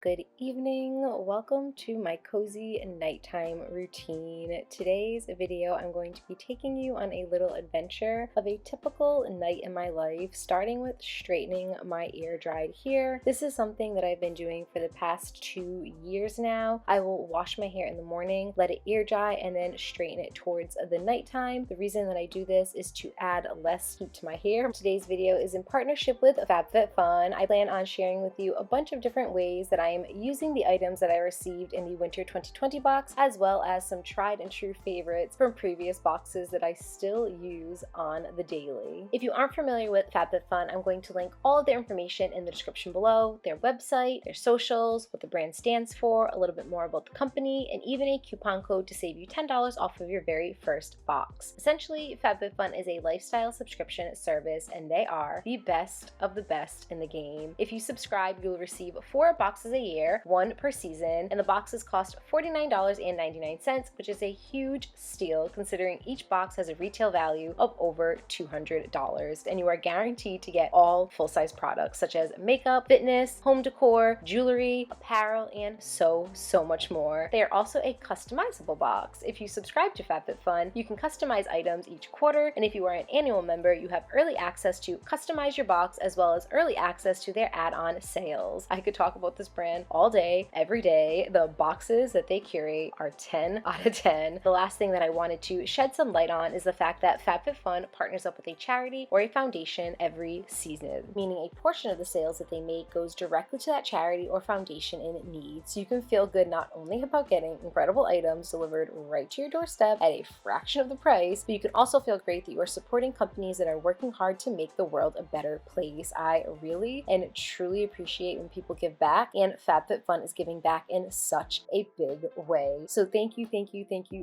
Good evening. Welcome to my cozy nighttime routine. Today's video, I'm going to be taking you on a little adventure of a typical night in my life, starting with straightening my air-dried hair. This is something that I've been doing for the past 2 years now. I will wash my hair in the morning, let it air dry, and then straighten it towards the nighttime. The reason that I do this is to add less heat to my hair. Today's video is in partnership with FabFitFun. I plan on sharing with you a bunch of different ways that I am using the items that I received in the winter 2020 box, as well as some tried and true favorites from previous boxes that I still use on the daily. If you aren't familiar with FabFitFun, I'm going to link all of their information in the description below, their website, their socials, what the brand stands for, a little bit more about the company, and even a coupon code to save you $10 off of your very first box. Essentially, FabFitFun is a lifestyle subscription service, and they are the best of the best in the game. If you subscribe, you'll receive 4 boxes a year, 1 per season, and the boxes cost $49.99, which is a huge steal considering each box has a retail value of over $200, and you are guaranteed to get all full-size products such as makeup, fitness, home decor, jewelry, apparel, and so much more. They are also a customizable box. If you subscribe to FabFitFun, you can customize items each quarter, and if you are an annual member, you have early access to customize your box as well as early access to their add-on sales. I could talk about this brand all day, every day. The boxes that they curate are 10 out of 10. The last thing that I wanted to shed some light on is the fact that FabFitFun partners up with a charity or a foundation every season, meaning a portion of the sales that they make goes directly to that charity or foundation in need. So you can feel good not only about getting incredible items delivered right to your doorstep at a fraction of the price, but you can also feel great that you are supporting companies that are working hard to make the world a better place. I really and truly appreciate when people give back, and FabFitFun is giving back in such a big way. So thank you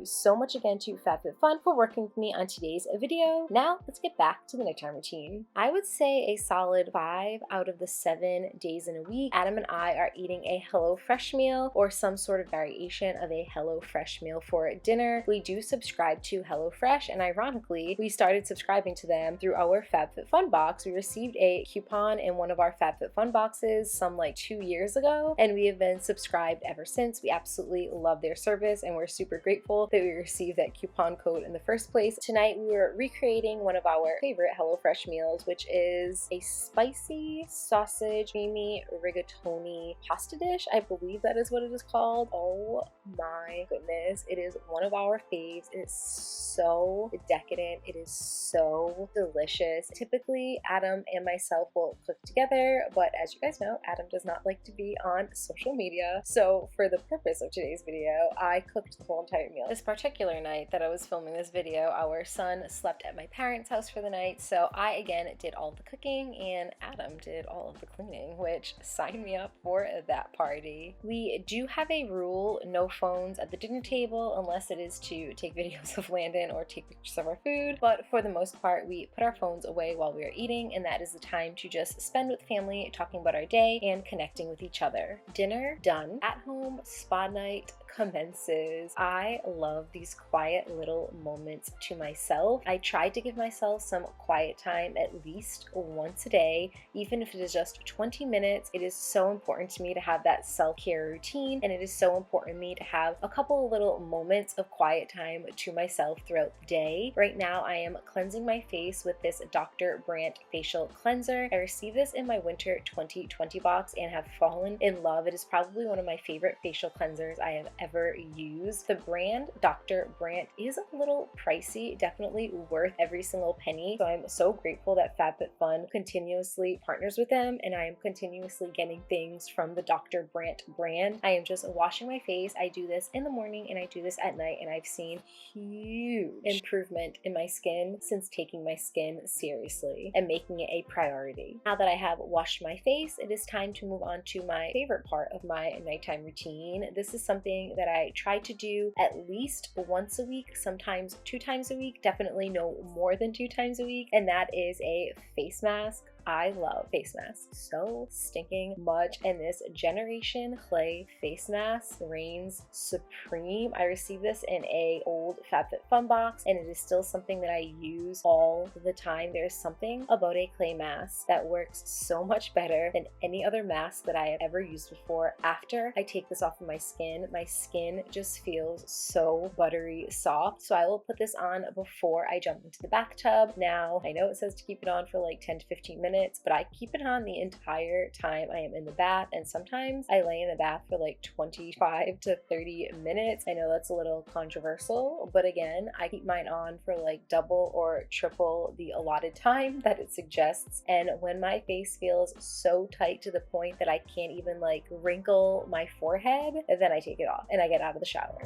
so much again to FabFitFun for working with me on today's video. Now let's get back to the nighttime routine. I would say a solid 5 out of the 7 days in a week, Adam and I are eating a HelloFresh meal or some sort of variation of a HelloFresh meal for dinner. We do subscribe to HelloFresh, and ironically, we started subscribing to them through our FabFitFun box. We received a coupon in one of our FabFitFun boxes some like 2 years ago, and we have been subscribed ever since. We absolutely love their service, and we're super grateful that we received that coupon code in the first place. Tonight, we were recreating one of our favorite HelloFresh meals, which is a spicy sausage, creamy rigatoni pasta dish. I believe that is what it is called. Oh my goodness. It is one of our faves. It is so decadent. It is so delicious. Typically, Adam and myself will cook together, but as you guys know, Adam does not like to be on social media. So for the purpose of today's video, I cooked the whole entire meal. This particular night that I was filming this video, our son slept at my parents' house for the night, so I again did all the cooking and Adam did all of the cleaning, which signed me up for that party. We do have a rule: no phones at the dinner table unless it is to take videos of Landon or take pictures of our food, but for the most part we put our phones away while we are eating, and that is the time to just spend with family, talking about our day and connecting with each other. Dinner done. At home spa night commences. I love these quiet little moments to myself. I try to give myself some quiet time at least once a day, even if it is just 20 minutes. It is so important to me to have that self-care routine, and it is so important to me to have a couple of little moments of quiet time to myself throughout the day. Right now, I am cleansing my face with this Dr. Brandt facial cleanser. I received this in my winter 2020 box and have fallen in love. It is probably one of my favorite facial cleansers I have ever used. The brand Dr. Brandt is a little pricey, definitely worth every single penny. So I'm so grateful that FabFitFun continuously partners with them, and I am continuously getting things from the Dr. Brandt brand. I am just washing my face. I do this in the morning and I do this at night, and I've seen huge improvement in my skin since taking my skin seriously and making it a priority. Now that I have washed my face, it is time to move on to my favorite part of my nighttime routine. This is something that I try to do at least once a week, sometimes 2 times a week, definitely no more than 2 times a week, and that is a face mask I love face masks so stinking much, and this Generation Clay face mask reigns supreme. I received this in a old FabFitFun box, and it is still something that I use all the time. There's something about a clay mask that works so much better than any other mask that I have ever used before. After I take this off of my skin just feels so buttery soft. So I will put this on before I jump into the bathtub. Now, I know it says to keep it on for like 10 to 15 minutes, but I keep it on the entire time I am in the bath, and sometimes I lay in the bath for like 25 to 30 minutes. I know that's a little controversial, but again, I keep mine on for like double or triple the allotted time that it suggests. And when my face feels so tight to the point that I can't even like wrinkle my forehead, then I take it off and I get out of the shower.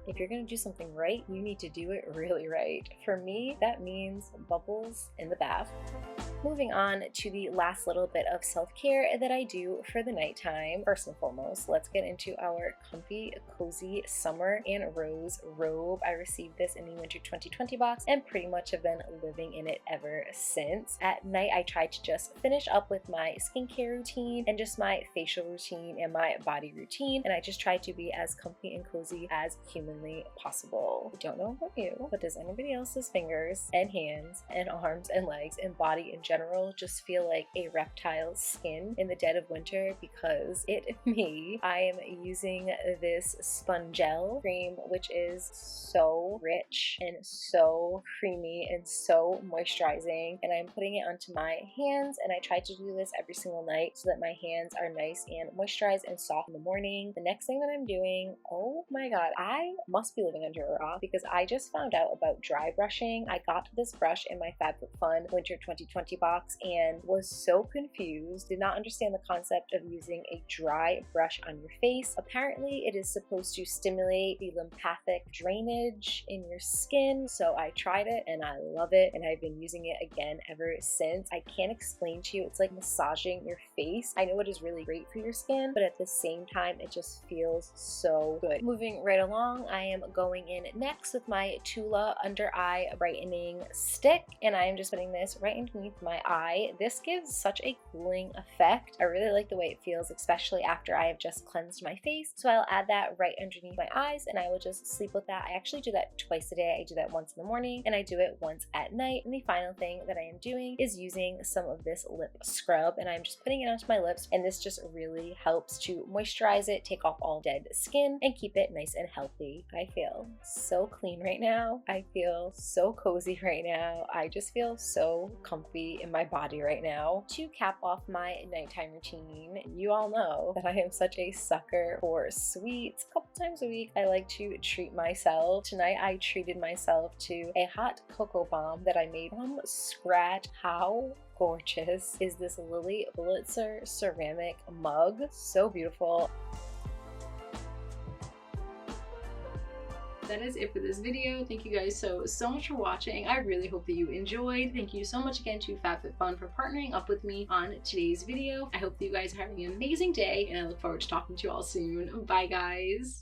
If you're going to do something right, you need to do it really right. For me, that means bubbles in the bath. Moving on to the last little bit of self-care that I do for the nighttime. First and foremost, let's get into our comfy, cozy summer and rose robe. I received this in the winter 2020 box and pretty much have been living in it ever since. At night, I try to just finish up with my skincare routine and just my facial routine and my body routine, and I just try to be as comfy and cozy as humanly possible. I don't know about you, but does anybody else's fingers and hands and arms and legs and body in general just feel like a reptile's skin in the dead of winter? Because I am using this Spongel cream, which is so rich and so creamy and so moisturizing, and I'm putting it onto my hands, and I try to do this every single night so that my hands are nice and moisturized and soft in the morning. The next thing that I'm doing, oh my god, I must be living under a rock because I just found out about dry brushing. I got this brush in my FabFitFun winter 2020 box and was so confused, did not understand the concept of using a dry brush on your face. Apparently it is supposed to stimulate the lymphatic drainage in your skin, so I tried it and I love it, and I've been using it again ever since. I can't explain to you, it's like massaging your face. I know it is really great for your skin, but at the same time it just feels so good. Moving right along, I am going in next with my Tula under eye brightening stick, and I am just putting this right underneath my eye. This gives such a cooling effect. I really like the way it feels, especially after I have just cleansed my face. So I'll add that right underneath my eyes and I will just sleep with that. I actually do that twice a day. I do that once in the morning and I do it once at night. And the final thing that I am doing is using some of this lip scrub, and I'm just putting it onto my lips, and this just really helps to moisturize it, take off all dead skin, and keep it nice and healthy. I feel so clean right now. I feel so cozy right now. I just feel so comfy in my body right now. To cap off my nighttime routine, you all know that I am such a sucker for sweets. A couple times a week, I like to treat myself. Tonight, I treated myself to a hot cocoa bomb that I made from scratch. How gorgeous is this Lily Pulitzer ceramic mug? So beautiful. That is it for this video. Thank you guys so much for watching. I really hope that you enjoyed. Thank you so much again to FabFitFun for partnering up with me on today's video. I hope that you guys are having an amazing day, and I look forward to talking to you all soon. Bye guys.